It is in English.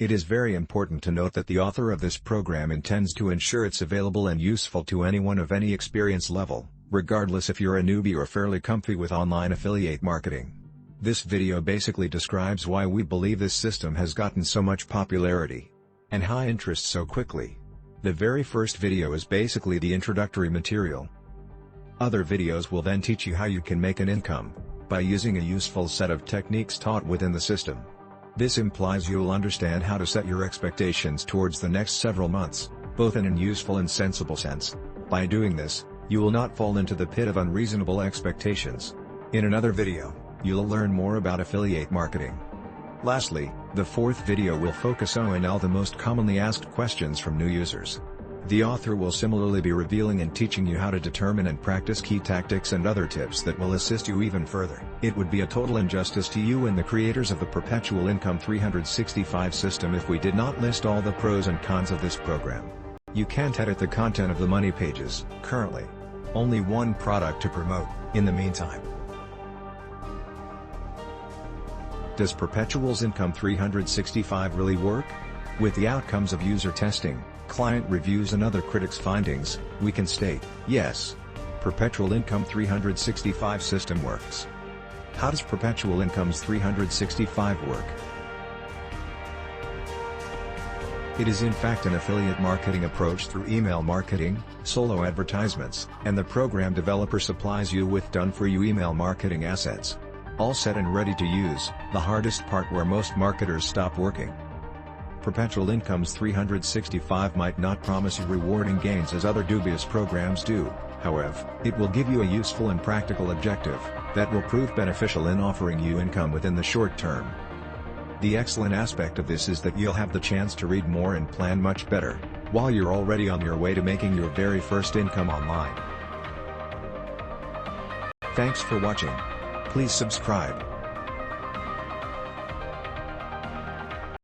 It is very important to note that the author of this program intends to ensure it's available and useful to anyone of any experience level, regardless if you're a newbie or fairly comfy with online affiliate marketing. This video basically describes why we believe this system has gotten so much popularity and high interest so quickly. The very first video is basically the introductory material. Other videos will then teach you how you can make an income by using a useful set of techniques taught within the system. This implies you'll understand how to set your expectations towards the next several months, both in a useful and sensible sense. By doing this, you will not fall into the pit of unreasonable expectations. In another video, you'll learn more about affiliate marketing. Lastly, the fourth video will focus on the most commonly asked questions from new users. The author will similarly be revealing and teaching you how to determine and practice key tactics and other tips that will assist you even further. It would be a total injustice to you and the creators of the Perpetual Income 365 system if we did not list all the pros and cons of this program. You can't edit the content of the money pages, currently. Only one product to promote, in the meantime. Does Perpetual's Income 365 really work? With the outcomes of user testing, client reviews and other critics' findings, we can state, yes, Perpetual Income 365 system works. How does Perpetual Income's 365 work? It is in fact an affiliate marketing approach through email marketing, solo advertisements, and the program developer supplies you with done-for-you email marketing assets. All set and ready to use, the hardest part where most marketers stop working. Perpetual Income's 365 might not promise you rewarding gains as other dubious programs do, however, it will give you a useful and practical objective that will prove beneficial in offering you income within the short term. The excellent aspect of this is that you'll have the chance to read more and plan much better, while you're already on your way to making your very first income online. Thanks for watching. Please subscribe.